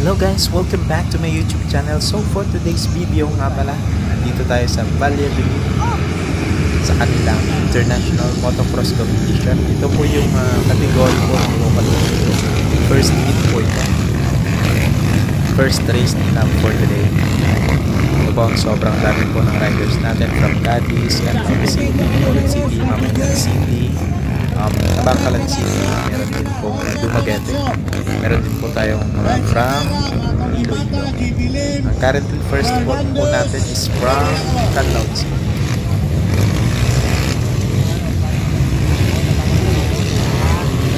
Hello guys, welcome back to my YouTube channel. So for today's video nga pala, dito tayo sa Valladolid sa kanilang International Motocross Competition. Ito po yung category po ng local dito. First meet po ito. First race nila for today. Ito po ang sobrang dami po ng riders natin from Cadiz, Canton City, Bacolod City, Mamayan City, Bacalao City, meron din po Dumaguete, meron din po tayong from Iloilo. Ang currently first spot po natin is from Canton City.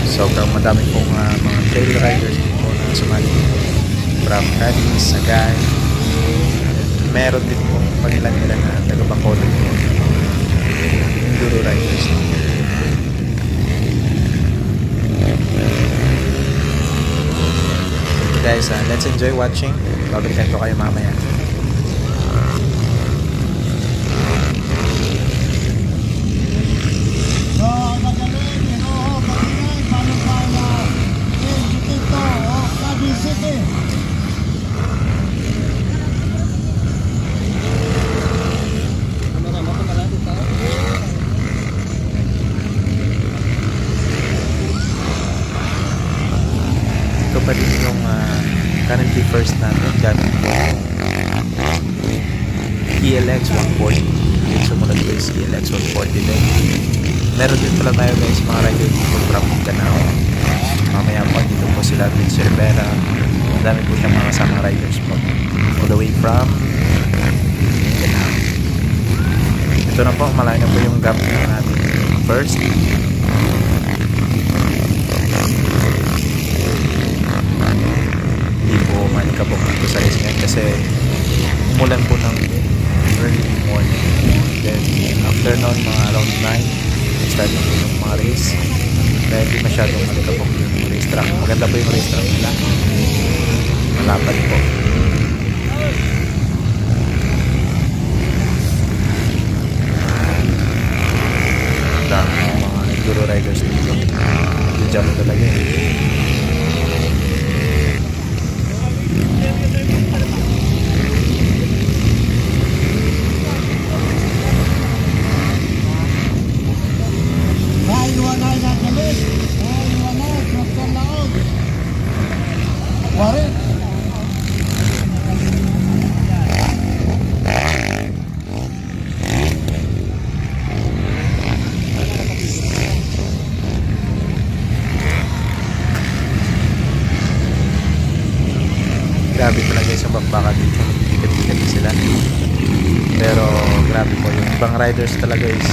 Sobrang madami pong mga trail riders din po na sumali dito from Cadiz, Sagay. Meron din po pangilan-ilan na taga-Bacolod po, enduro riders. Guys, let's enjoy watching. Babalikan ko kayo mamaya. Ito pa din yung currently first natin gamit po ELX 140. Yung sumunod ko is ELX 140 din. Meron din pala tayo guys mga rider dito from Mindanao. Mamaya po dito po sila Vince Rivera. Ang dami po siyang mga kasama riders po all the way from Mindanao. Ito na po, malayo na po yung gap na natin first. Hindi po manikabok ito sa race ngayon kasi umulan po ng early morning. Then after noon mga around 9 start na po yung mga race kaya hindi masyadong manikabok yung race track. Maganda po yung race track nila, malapad po. Dami mga enduro riders dito, jump talaga eh. Grabe talaga yung bakbakan dito, tikat-tikat sila. Pero grabe po yung ibang riders talaga is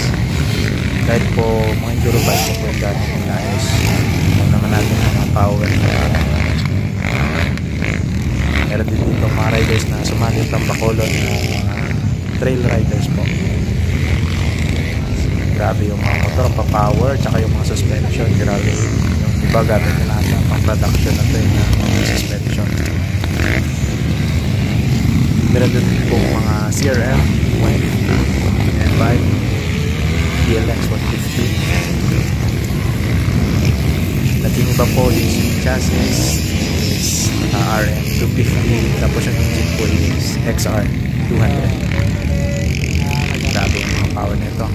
kahit po mga enduro bike po yung gamit nila is alam naman natin ang mga power na meron din dito mga riders na sumali from Bacolod na mga trail riders po. Grabe yung mga motor, pa-power tsaka yung mga suspension, grabe yung iba gamit nila na pang production na ito yung mga suspension. Meron din po mga CRF 150 and 5 ELX 150. Nating iba po yung chassis is RM 250, tapos yung engine po is XR 200. Grabe yung mga power nito.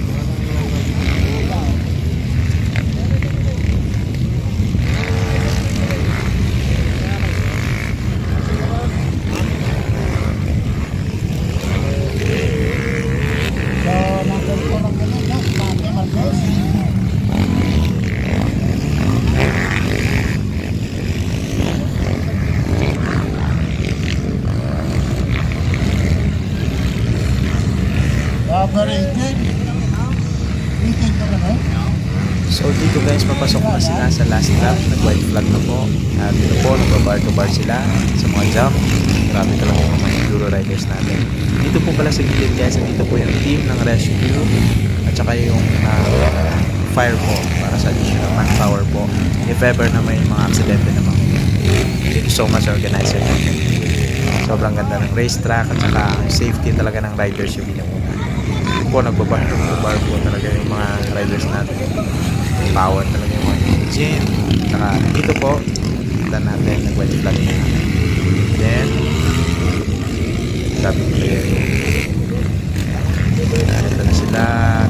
So dito guys, papasok na sila sa last lap. Nag-white flag na po. At dito po, nag-bar to bar sila sa mga jump. Grabe talaga yung mga enduro riders natin. Dito po pala sa gilid guys, dito po yung team ng rescue at saka yung fire po para sa additional manpower po if ever na may mga aksidente naman. Thank you so much organizer. Sobrang ganda ng racetrack at saka safety talaga ng riders yung binamuna. Po nagbabar po talaga yung mga riders natin. Power talaga yung mga engine. Saka dito po, kita natin nag-white flag. Then, sabi ko kayo, ito na sila.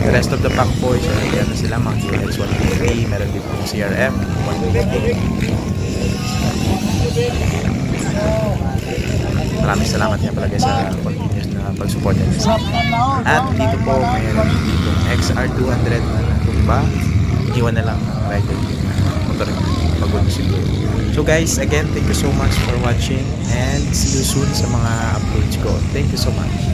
The rest of the pack po, yan na sila, mga QX 150, meron din po CRF 150. Maraming salamat nga pala guys sa continuous na pag-support nyo. At dito po, mayroon dito XR200 na tumba. Iwan na lang ang rider yung motor pagod siguro. So guys, again, thank you so much for watching and see you soon sa mga uploads ko. Thank you so much.